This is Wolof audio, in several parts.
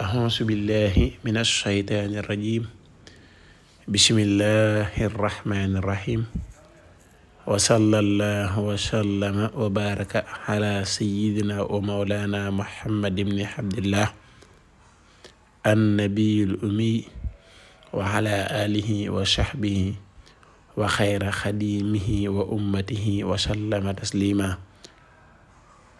أعوذ بالله من الشيطان الرجيم بسم الله الرحمن الرحيم وصلى الله وسلم وبارك على سيدنا ومولانا محمد بن عبد الله النبي الأمي وعلى آله وصحبه وخير خديمه وأمته وسلم تسليما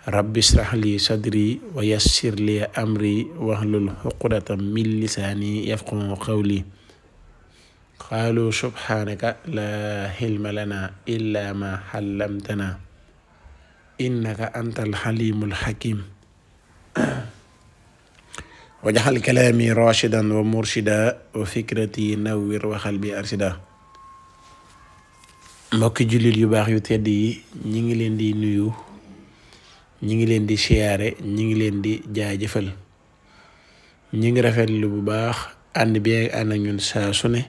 رب اشرح لي صدري ويسر لي أمري واحلل عقدة من لساني يفقهوا قولي قالوا سبحانك لا علم لنا إلا ما علمتنا إنك أنت الحليم الحكيم واجعل كلامي راشدا ومرشدا وفكرتي نوّر وقلبي أرشدا mbokki jullit yu baax yu tedd yi ñi ngi leen di nuyu ñi ngi leen di siyaare ñi ngi leen di jaajëfal ñi ngi rafetlu bu baax ànd bi ànd ak ñun saa su ne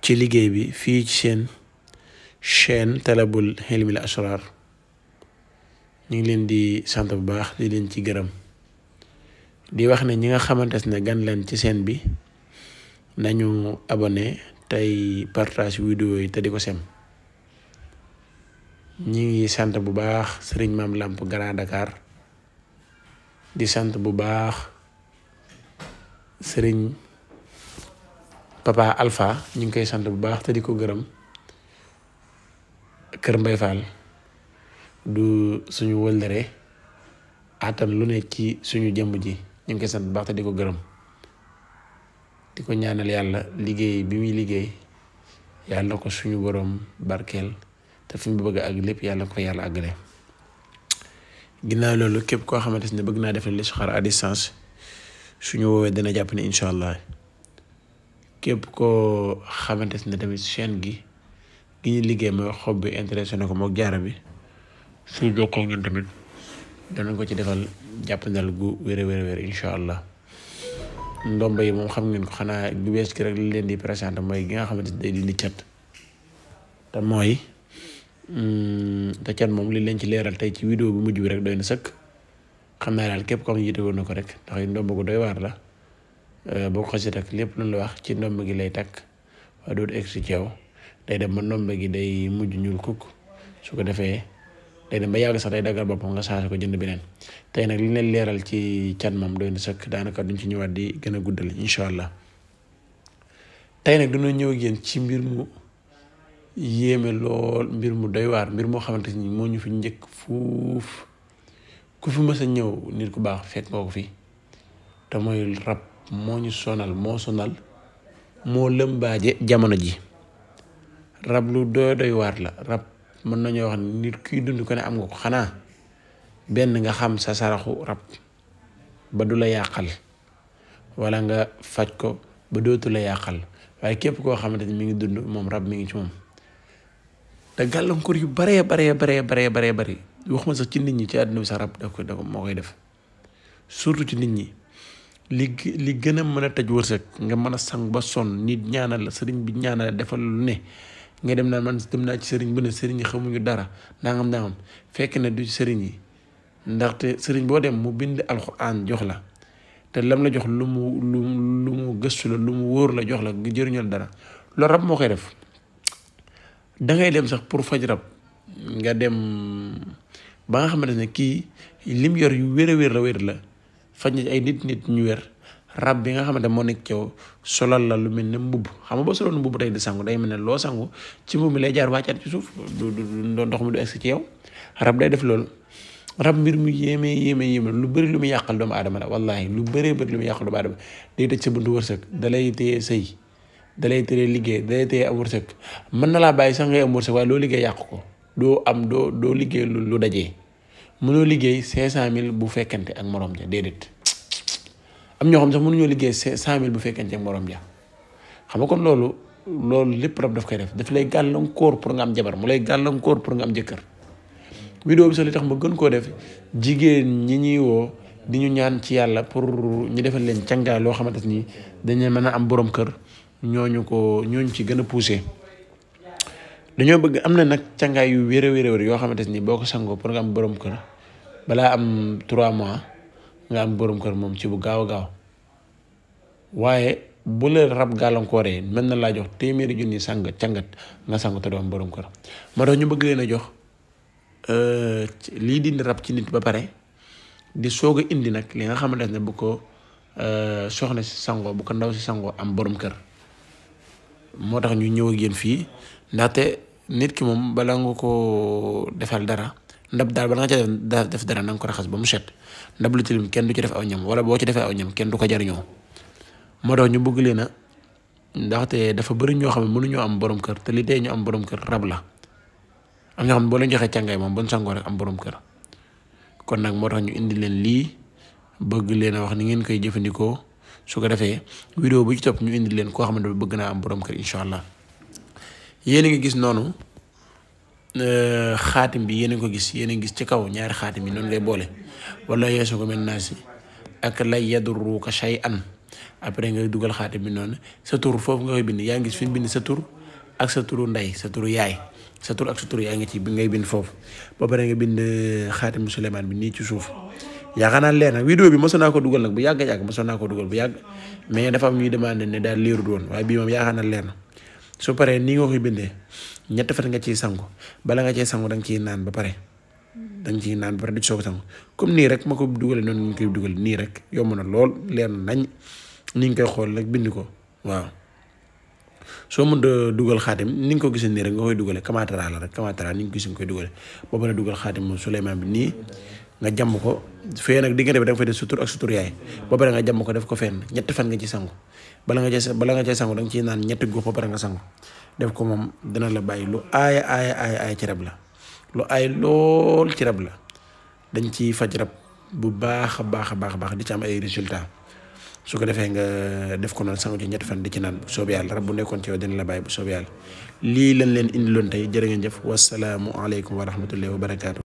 ci liggéey bi fii ci seen chaîne Talabul Hilmil Asrar ñi ngi leen di sant bu baax di leen ci gërëm di wax ne ñi nga xamante ne gan leen ci seen bi nañu abonné tey partage vidéo yi te di ko sem ñi ngi sant bu baax sëriñ Maam Lamp Grand Dakar di sant bu baax sëriñ Papa Alpha ñu ngi koy sant bu baax te di ko gërëm Kër Mbay Fall du suñu wëllëre atan lu ne ci suñu jëmm ji ñu ngi koy sant bu baax te di ko gërëm di ko ñaanal yàlla liggéey bi muy liggéey yàlla na ko suñu borom barkeel te fi mu bëgg ak lépp yàlla na ko yàlla àggale ginnaaw loolu képp koo xamante ne bëgg naa def listixaar à distance suñu woowee dina jàpp ne incha allah képp koo xamante ne tamit chaîne gi ñu liggéey mooy xob bi intéressé na ko mook jaara bi su jokkoo ñun tamit danañ ko ci defal jàppandal gu wér incha allah ndomba yi moom xam ngeen ko xanaa gu bees ki rek li leen di présenté mooy gi nga xamante ne day dindi cat te mooy te cat moom li leen ci leeral tey ci vidéo bu mujj bi rek doy na sëkk xam naa daal képp ko xam ne yite woon na ko rek ndax ndomba gu doy waar la boo ko xasee tak lépp lu la wax ci ndomba gi lay takk waaye dootu egg si ceew day dem ba ndomba gi day mujj ñuul kukk su ko defee day dem ba yàgg sax day daggal boppam nga changé ko jënd beneen tey nag li leen leeral ci cat moom doy na sëkk daanaka duñ ci ñëwaat di gën a guddal incha allah tey nag dina ñëw ak yéen ci mbir mu yéeme lool mbir mu doy waar mbir moo xamante ni moo ñu fi njëkk fuuf ku fi mës a ñëw nit ku baax fekk nga ko fi te mooy rab moo ñu sonal moo lëmbaaje jamono ji rab lu doy waar la rab mën nañoo wax ne nit kuy dund ko ne am nga ko xanaa benn nga xam sa saraxu rab ba du la yàqal wala nga faj ko ba dootu la yàqal waaye képp koo xamante ni mi ngi dund moom rab mi ngi ci moom te gàllankoor yu baree bari waxuma sax ci nit ñi ci àdduna bi sax rab da ko moo koy def surtout ci nit ñi li gën a mën a tëj wërsëg nga mën a sang ba sonn nit ñaanal la sëriñ bi ñaanal la defal lu ne nga dem naan man dem naa ci sëriñ bu ne sëriñ yi xamuñu dara nangam fekk na du ci sëriñ yi ndaxte sëriñ boo dem mu bind alxuraan jox la te lam la jox lu mu gëstu la lu mu wóor la jox la nga jëriñal dara loolu rab moo koy def dangay dem sax pour faj rab nga dem ba nga xamante ne kii lim yor yu wér la faj na ay nit ñu wér rab bi nga xamante moo nekk ci yow solal la lu mel ne mbubb xam nga boo soloon mbubb tey di sangu day mel ne loo sangu ci mbubb mi lay jaar wàccaat ci suuf du ndox mi du egsi ci yow rab day def loolu rab mbir mu yéeme lu bëri lu mu yàqal doomu aadama la wallahi lu bëree bëri lu mu yàqal doomu aadama day tëj sa buntu wërsëg dalay téye sëy dalay téye liggéey dalay téye am wërsëg mën na laa bàyyi sax ngay am wërsëg waaye loo liggéey yàq ko doo liggéey lu dajee mënoo liggéey 500,000 bu fekkante ak morom ja déedéet am ñoo xam sax mënuñoo liggéey 100,000 bu fekkante ak morom ja xam nga kon loolu lépp rab daf koy daf lay gàllankoor pour nga am jabar mu lay gàllankoor pour nga am jëkkër vidéo bi sax li tax ma gën koo def jigéen ñi ñuy woo di ñu ñaan ci yàlla pour ñu defal leen càngaay loo xamante ni dañu mën a am borom kër ñooñu ci gën a poussé dañoo bëgg am na nag càngaay yu wér yoo xamante ni boo ko sangoo pour nga am borom kër balaa am 3 mois nga am borom kër moom ci bu gaaw a gaaw waaye bu la rab gàllankooree mën na laa jox téeméeri junni cangat nga sangu te doo am borom kër. moo tax ñu bëgg leen a jox lii dindi rab ci nit ba pare di soog a indi nag li nga xamante ne bu ko soxna si sangoo bu ko ndaw si sangoo am borom kër. moo tax ñu ñëw ak yéen fii ndaxte nit ki moom bala nga ko defal dara ndab daal bala nga ca def dara na nga ko raxas ba mu set. ndab lu tilim kenn du ci def aw ñam wala boo ci defee aw ñam kenn du ko jariñoo. moo tax ñu bëgg leen a ndaxte dafa bëri ñoo xam ne mënuñoo am borom kër te li tey ñu am borom kër rab la. am ñoo xam ne boo leen joxee càngaay moom bon sangoo rek am borom kër. kon nag moo tax ñu indi leen lii bëgg leen a wax ni ngeen koy jëfandikoo su ko defee vidéo bu ci topp ñu indi leen koo xamante ne bëgg naa am borom kër incha allah. yéen a ngi gis noonu xaatim bi yéen a ko gis yéen a ngi gis ci kaw ñaari xaatim yi noonu lay boole wala yeesu ko mel naa si ak lay yadurruka shay'an après nga dugal xaatim bi noonu sa tur foofu nga koy bind yaa ngi gis fi mu bind sa tur ak sa turu ndey sa turu yaay sa tur ak sa turu yaay nga ci bi ngay bind foofu ba pare nga bind xaatim Souleymane bi nii ci suuf. yaakaar naa leer na vidéo bi mosoon naa ko dugal nag bu yàgg mosoon naa ko dugal bu yàgg mais dafa am ñuy demandé ne daal leerul woon waaye bii moom yaakaar naa leer na. su paree nii nga koy bindee ñetti fan nga ciy sangu bala nga ciy sangu da nga ciy naan ba pare di soog a sangu comme nii rek ma ko dugalee noonu ñu koy dugal nii rek yomb na lool leer na nañ ni nga koy xool rek bind ko waaw. soo mën a dugal xaatim ni nga ko gisee nii rek nga koy dugalee kamatara la rek kamatara ni nga ko gisee nga koy dugalee boo paree dugal xaatim moom Souleymane bi nii nga jàmm ko fee nag diggante bi da nga fay def sutur ak sutur yaay boo paree nga jàmm ko def ko fenn ñetti fan nga ci sangu bala nga cee sangu da nga ciy naan ñetti góob ba pare nga sangu def ko moom dina la bàyyi lu aaya ci rab la lu aay lool ci rab la dañ ciy faj rab bu baax a baax di ci am ay résultats su ko defee nga def ko noonu sangu ci ñetti fan di ci naan bu soobee yàlla rab bu nekkoon ci yow dina la bàyyi bu soobee yàlla lii lañ leen indiloon tey jërë ngeen jëf wasalaamu aleykum wa rahmatullahi wa barakaatu.